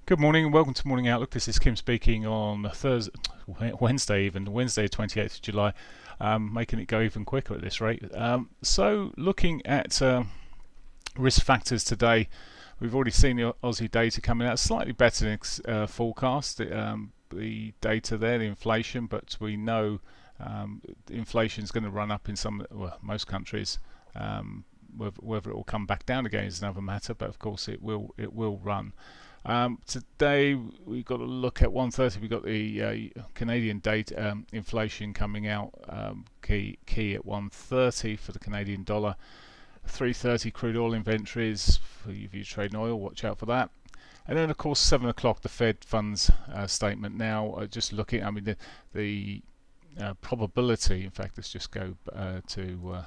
Good morning and welcome to Morning Outlook. This is Kim speaking on Wednesday, 28th of July, making it go even quicker at this rate. So looking at risk factors today, we've already seen the Aussie data coming out slightly better than forecast. The data there, the inflation, but we know inflation is going to run up in most countries. Whether it will come back down again is another matter, but of course it will run. Today we've got to look at 1:30. We've got the Canadian data inflation coming out, key at 1:30 for the Canadian dollar. 3:30 crude oil inventories. If you trade in oil, watch out for that. And then of course 7 o'clock the Fed funds statement. Now just looking, I mean the probability. In fact, let's just go to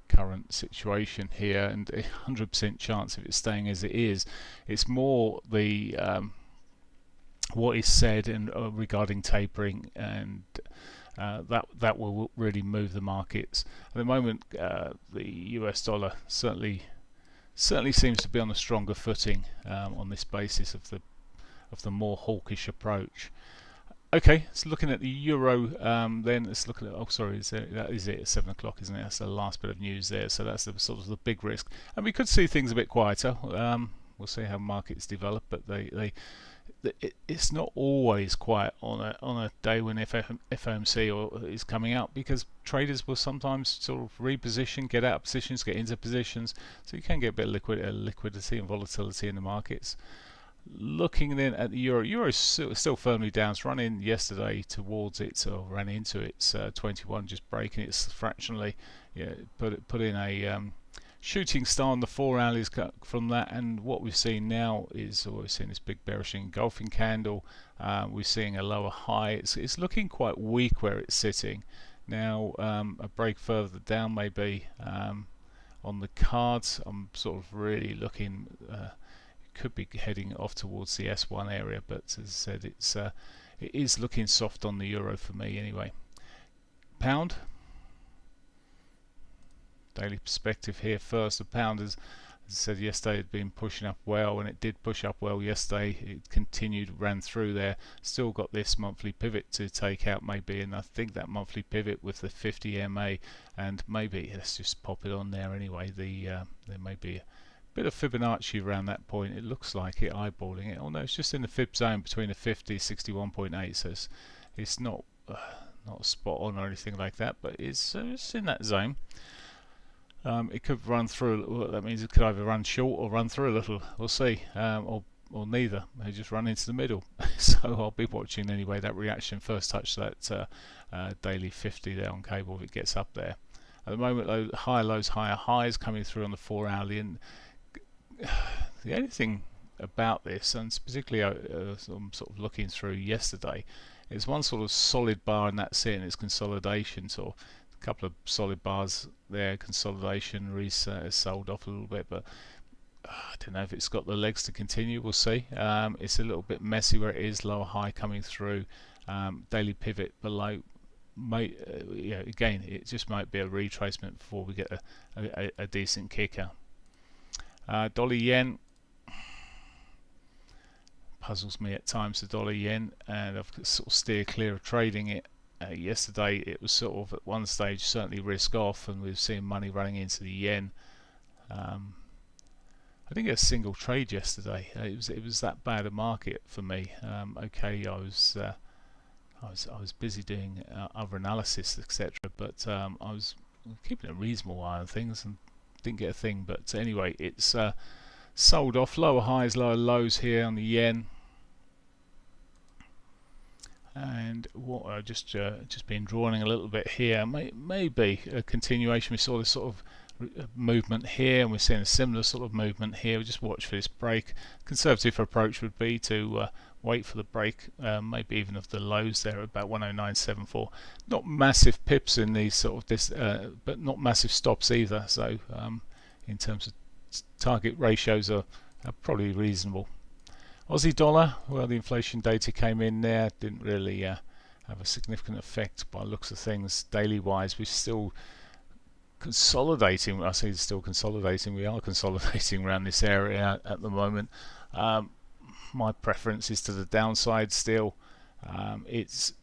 current situation here, and 100% chance of it staying as it is. It's more the what is said and regarding tapering, and that will really move the markets. At the moment, the US dollar certainly seems to be on a stronger footing on this basis of the more hawkish approach. Okay, so looking at the euro, then let's look at it. Oh, sorry, that is it at 7 o'clock, isn't it? That's the last bit of news there. So that's the sort of the big risk, and we could see things a bit quieter. We'll see how markets develop, but it's not always quiet on a day when FOMC is coming out, because traders will sometimes sort of reposition, get out of positions, get into positions, so you can get a bit of liquidity and volatility in the markets. Looking then at the euro is still firmly down. It's run in yesterday towards it, or ran into its 21, just breaking it fractionally. Yeah, put in a shooting star on the 4 hours from that, and what we've seen now is we've seen this big bearish engulfing candle. We're seeing a lower high. It's looking quite weak where it's sitting now. A break further down maybe on the cards. I'm sort of really looking. Could be heading off towards the S1 area, but as I said, it is looking soft on the euro for me anyway. Pound, daily perspective here first. The pound, as I said yesterday, had been pushing up well, and it did push up well yesterday. It continued, ran through there, still got this monthly pivot to take out maybe, and I think that monthly pivot with the 50 MA, and maybe let's just pop it on there anyway. There may be bit of Fibonacci around that point. It looks like it, eyeballing it. Oh no, it's just in the fib zone between the 50 and 61.8, so it's not spot on or anything like that, but it's in that zone. It could run through. Well, that means it could either run short or run through a little. We'll see, or neither. They just run into the middle. So I'll be watching anyway that reaction. First touch that daily 50 there on cable if it gets up there. At the moment, higher lows, higher highs coming through on the 4 hourly, and the only thing about this, and particularly I'm sort of looking through yesterday, is one sort of solid bar, and that's it, and it's consolidation. So a couple of solid bars there, consolidation, sold off a little bit, but I don't know if it's got the legs to continue. We'll see. It's a little bit messy where it is, lower high coming through, daily pivot below. Again, it just might be a retracement before we get a decent kicker. Dolly Yen puzzles me at times, the Dolly Yen, and I've sort of steered clear of trading it. Yesterday it was sort of at one stage certainly risk off, and we've seen money running into the yen. I didn't get a single trade yesterday. It was that bad a market for me. Okay, I was busy doing other analysis, etc., but I was keeping a reasonable eye on things and didn't get a thing. But anyway, it's sold off. Lower highs, lower lows here on the yen, and what I just been drawing a little bit here. Maybe a continuation. We saw this sort of movement here, and we're seeing a similar sort of movement here. We just watch for this break. Conservative approach would be to wait for the break, maybe even of the lows there at about 109.74. Not massive pips in these sort of this, but not massive stops either. So in terms of target ratios are probably reasonable. Aussie dollar, well, the inflation data came in there, didn't really have a significant effect by looks of things. Daily wise, we're still consolidating. I say still consolidating. We are consolidating around this area at the moment. my preference is to the downside still. It's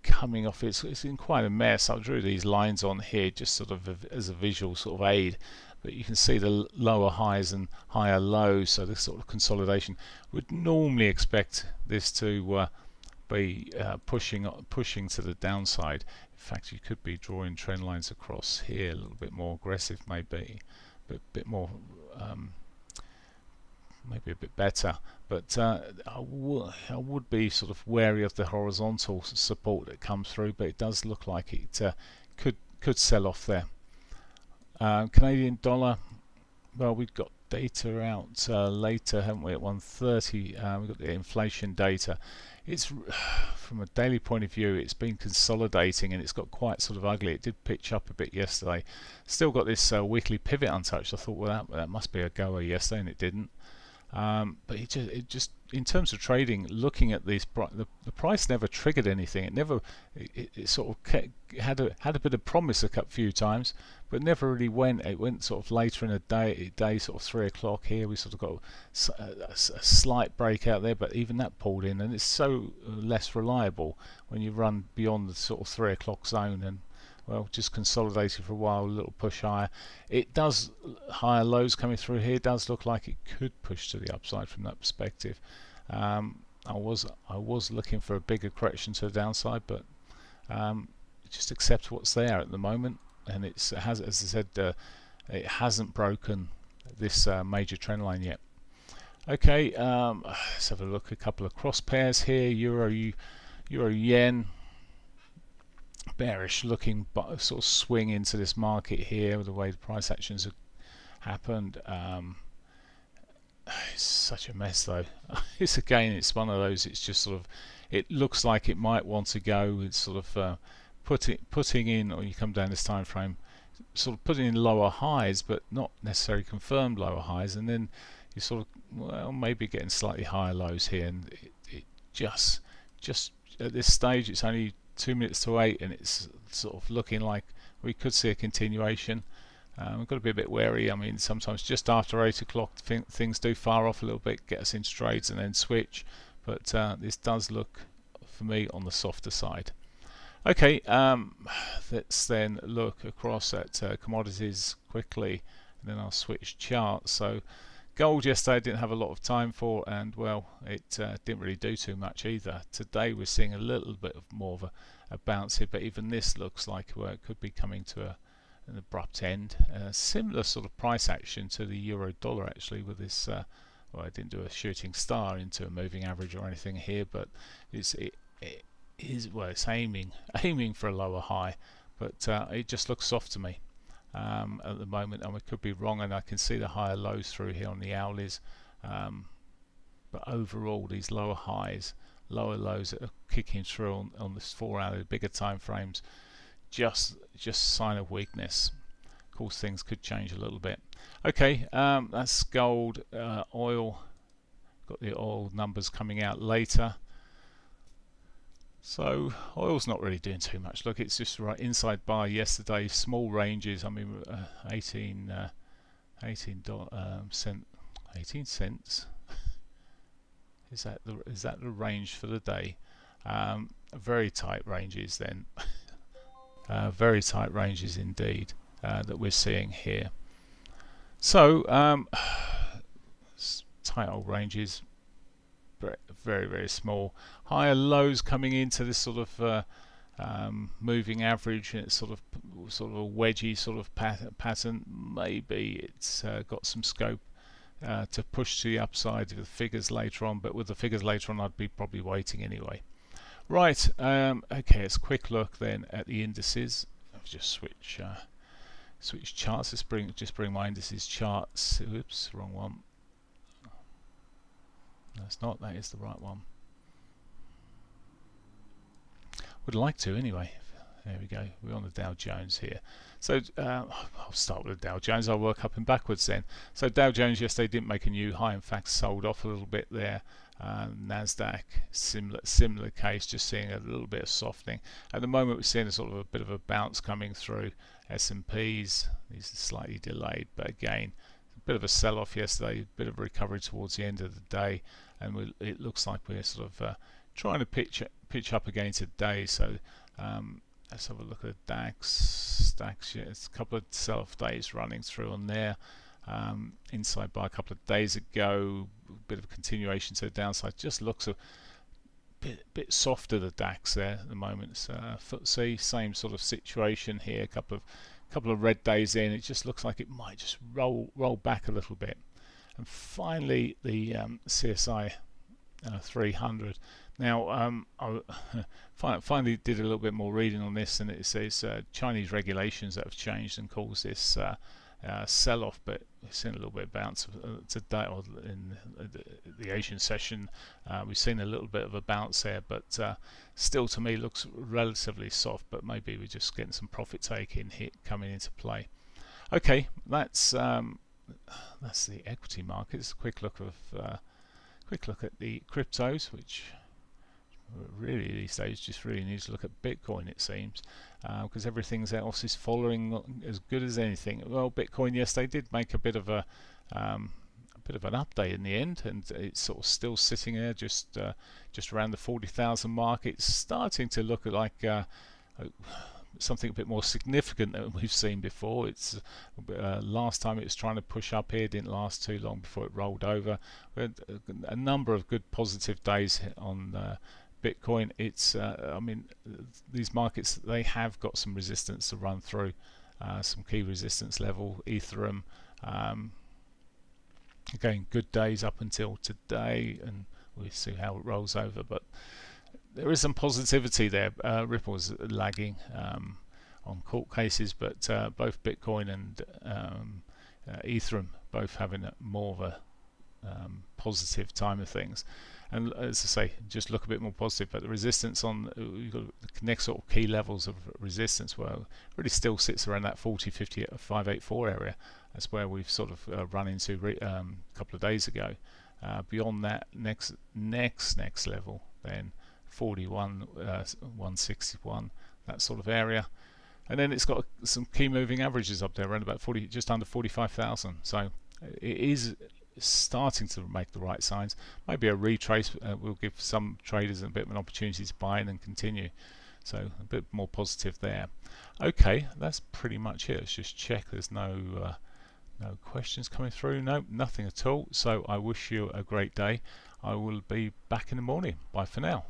coming off, it's in quite a mess. I drew these lines on here just sort of as a visual sort of aid, but you can see the lower highs and higher lows, so this sort of consolidation would normally expect this to be pushing to the downside. In fact, you could be drawing trend lines across here a little bit more aggressive, maybe a bit more maybe a bit better, but I would be sort of wary of the horizontal support that comes through, but it does look like it could sell off there. Canadian dollar, well, we've got data out later, haven't we, at 1:30. We've got the inflation data. It's from a daily point of view, it's been consolidating and it's got quite sort of ugly. It did pitch up a bit yesterday. Still got this weekly pivot untouched. I thought, well, that must be a goer yesterday, and it didn't. But it just in terms of trading, looking at these, the price never triggered anything. It sort of had a bit of promise a few times, but never really went. It went sort of later in the day sort of 3 o'clock here. We sort of got a slight breakout there, but even that pulled in, and it's so less reliable when you run beyond the sort of 3 o'clock zone. And well, just consolidated for a while, a little push higher. It does, higher lows coming through here, does look like it could push to the upside from that perspective. I was looking for a bigger correction to the downside, but just accept what's there at the moment, and it has, as I said, it hasn't broken this major trend line yet. Okay, let's have a look. A couple of cross pairs here. Euro yen. Bearish looking, but sort of swing into this market here with the way the price actions have happened. It's such a mess though. It's one of those, it's just sort of, it looks like it might want to go. It's sort of putting in, or you come down this time frame, sort of putting in lower highs, but not necessarily confirmed lower highs, and then you sort of, well, maybe getting slightly higher lows here, and it just at this stage, it's only 2 minutes to 8, and it's sort of looking like we could see a continuation. We've got to be a bit wary. I mean, sometimes just after 8 o'clock things do fire off a little bit, get us into trades and then switch, but this does look for me on the softer side. Okay, let's then look across at commodities quickly, and then I'll switch charts. So gold yesterday I didn't have a lot of time for, and well, it didn't really do too much either. Today we're seeing a little bit of more of a bounce here, but even this looks like, well, it could be coming to an abrupt end. Similar sort of price action to the euro dollar actually, with this, well, I didn't do a shooting star into a moving average or anything here, but it is, well, it's aiming for a lower high, but it just looks soft to me. At the moment, and we could be wrong, and I can see the higher lows through here on the hourlies, but overall these lower highs, lower lows that are kicking through on this 4 hour bigger time frames, just sign of weakness. Of course, things could change a little bit. Okay, that's gold. Oil, got the oil numbers coming out later. So oil's not really doing too much. Look, it's just right inside bar yesterday. Small ranges. I mean, 18 cents. Is that the range for the day? Very tight ranges then. Very tight ranges indeed that we're seeing here. So tight old ranges. Very, very small. Higher lows coming into this sort of moving average, and it's sort of a wedgy sort of pattern. Maybe it's got some scope to push to the upside with the figures later on, but with the figures later on I'd be probably waiting anyway. Right, okay, let's quick look then at the indices. I'll just switch charts. Let's bring my indices charts. Oops, wrong one. That's not, that is the right one. Would like to anyway. There we go, we're on the Dow Jones here. So I'll start with the Dow Jones, I'll work up and backwards then. So Dow Jones yesterday didn't make a new high, in fact sold off a little bit there. Nasdaq, similar case, just seeing a little bit of softening. At the moment we're seeing a sort of a bit of a bounce coming through. S&Ps, these are slightly delayed, but again, a bit of a sell-off yesterday, a bit of a recovery towards the end of the day. and it looks like we're sort of trying to pitch up again today. So let's have a look at Dax Stacks. Yeah, it's a couple of sell-off days running through on there. Inside by a couple of days ago, a bit of a continuation to the downside. Just looks a bit softer, the Dax there at the moment. FTSE, same sort of situation here. A couple of red days in, it just looks like it might just roll back a little bit. And finally, the CSI 300. Now, I finally did a little bit more reading on this, and it says Chinese regulations that have changed and caused this sell-off, but we've seen a little bit of bounce today, or in the Asian session. We've seen a little bit of a bounce there, but still to me looks relatively soft, but maybe we're just getting some profit taking hit coming into play. Okay, that's the equity markets. Quick look at the cryptos, which really these days just really needs to look at Bitcoin, it seems, because everything else is following as good as anything. Well, Bitcoin, yes, they did make a bit of an update in the end, and it's sort of still sitting there just around the 40,000 mark. It's starting to look like something a bit more significant than we've seen before. It's last time it was trying to push up here, didn't last too long before it rolled over. We had a number of good positive days on Bitcoin. It's I mean, these markets, they have got some resistance to run through, some key resistance level. Ethereum, again, good days up until today, and we'll see how it rolls over, but there is some positivity there. Ripple's lagging on court cases, but both Bitcoin and Ethereum both having more of a positive time of things. And as I say, just look a bit more positive, but the resistance on you've got the next sort of key levels of resistance, well, really still sits around that 40, 50, 584 area. That's where we've sort of run into a couple of days ago. Beyond that, next level, then 41, 161, that sort of area, and then it's got some key moving averages up there around about 40, just under 45,000. So it is starting to make the right signs. Maybe a retrace will give some traders a bit of an opportunity to buy in and continue. So a bit more positive there. Okay, that's pretty much it. Let's just check. There's no questions coming through. No, nothing at all. So I wish you a great day. I will be back in the morning. Bye for now.